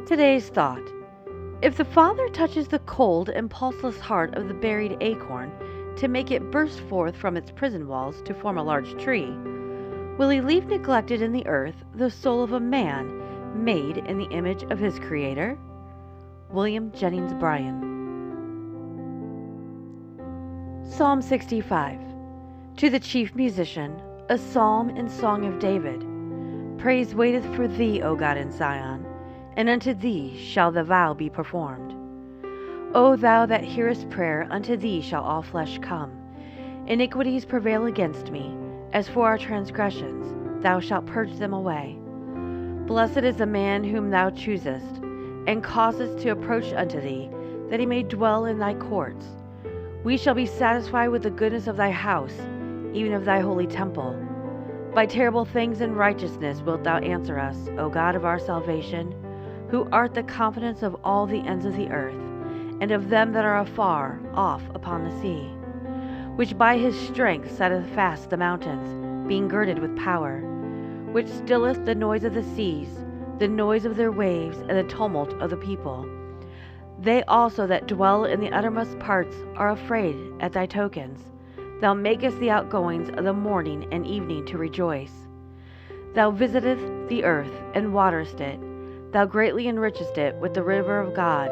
Today's thought. If the Father touches the cold and pulseless heart of the buried acorn to make it burst forth from its prison walls to form a large tree, will he leave neglected in the earth the soul of a man made in the image of his Creator? William Jennings Bryan. Psalm 65. To the chief musician, a psalm and song of David. Praise waiteth for thee, O God, in Sion, and unto thee shall the vow be performed. O thou that hearest prayer, unto thee shall all flesh come. Iniquities prevail against me. As for our transgressions, thou shalt purge them away. Blessed is the man whom thou choosest, and causest to approach unto thee, that he may dwell in thy courts. We shall be satisfied with the goodness of thy house, even of thy holy temple. By terrible things and righteousness wilt thou answer us, O God of our salvation, who art the confidence of all the ends of the earth, and of them that are afar off upon the sea, which by his strength setteth fast the mountains, being girded with power, which stilleth the noise of the seas, the noise of their waves, and the tumult of the people. They also that dwell in the uttermost parts are afraid at thy tokens. Thou makest the outgoings of the morning and evening to rejoice. Thou visitest the earth and waterest it. Thou greatly enrichest it with the river of God,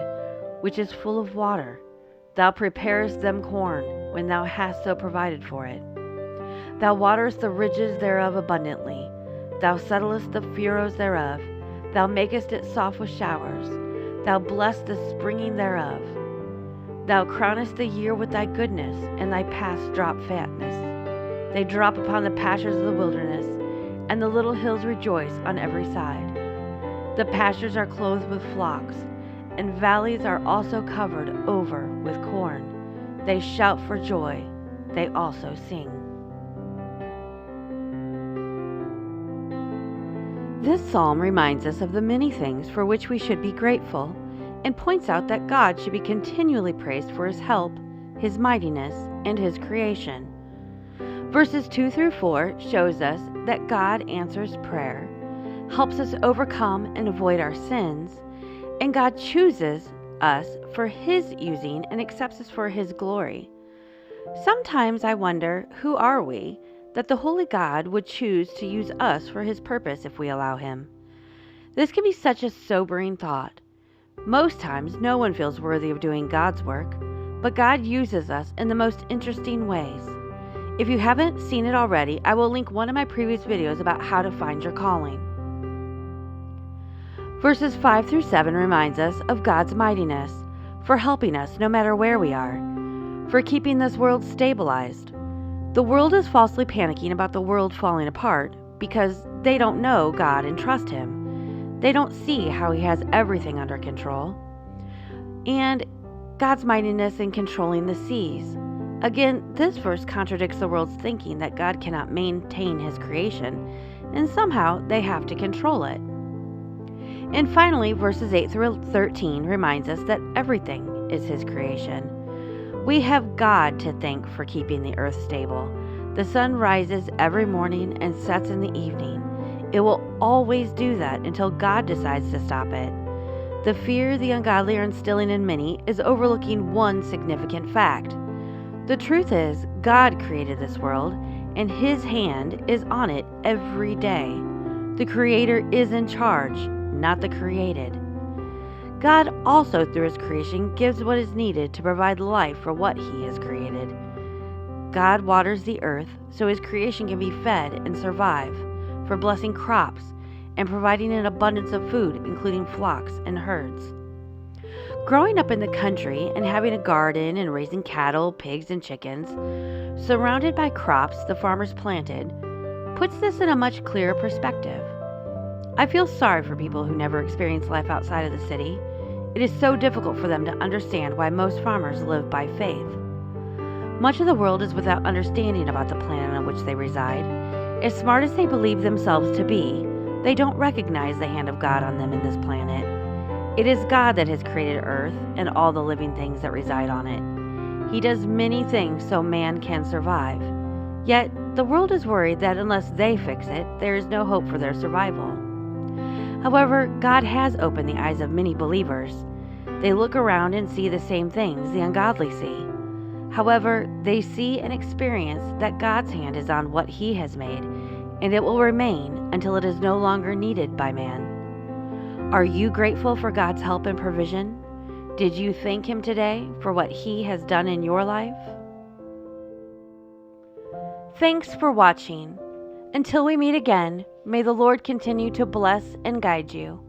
which is full of water. Thou preparest them corn, when thou hast so provided for it. Thou waterest the ridges thereof abundantly. Thou settlest the furrows thereof. Thou makest it soft with showers. Thou blessest the springing thereof. Thou crownest the year with thy goodness, and thy paths drop fatness. They drop upon the pastures of the wilderness, and the little hills rejoice on every side. The pastures are clothed with flocks, and valleys are also covered over with corn. They shout for joy, they also sing. This psalm reminds us of the many things for which we should be grateful, and points out that God should be continually praised for his help, his mightiness, and his creation. Verses 2 through 4 shows us that God answers prayer, helps us overcome and avoid our sins, and God chooses us for his using and accepts us for his glory. Sometimes I wonder, who are we that the holy God would choose to use us for his purpose if we allow him? This can be such a sobering thought. Most times, no one feels worthy of doing God's work, but God uses us in the most interesting ways. If you haven't seen it already, I will link one of my previous videos about how to find your calling. Verses 5 through 7 reminds us of God's mightiness, for helping us no matter where we are, for keeping this world stabilized. The world is falsely panicking about the world falling apart because they don't know God and trust him. They don't see how he has everything under control. And God's mightiness in controlling the seas. Again, this verse contradicts the world's thinking that God cannot maintain his creation, and somehow they have to control it. And finally, verses 8 through 13 reminds us that everything is his creation. We have God to thank for keeping the earth stable. The sun rises every morning and sets in the evening. It will always do that until God decides to stop it. The fear the ungodly are instilling in many is overlooking one significant fact. The truth is, God created this world, and his hand is on it every day. The Creator is in charge, not the created. God also, through his creation, gives what is needed to provide life for what he has created. God waters the earth so his creation can be fed and survive, for blessing crops and providing an abundance of food, including flocks and herds. Growing up in the country and having a garden and raising cattle, pigs, and chickens, surrounded by crops the farmers planted, puts this in a much clearer perspective. I feel sorry for people who never experience life outside of the city. It is so difficult for them to understand why most farmers live by faith. Much of the world is without understanding about the planet on which they reside. As smart as they believe themselves to be, they don't recognize the hand of God on them in this planet. It is God that has created earth and all the living things that reside on it. He does many things so man can survive. Yet, the world is worried that unless they fix it, there is no hope for their survival. However, God has opened the eyes of many believers. They look around and see the same things the ungodly see. However, they see and experience that God's hand is on what He has made, and it will remain until it is no longer needed by man. Are you grateful for God's help and provision? Did you thank Him today for what He has done in your life? Thanks for watching. Until we meet again, may the Lord continue to bless and guide you.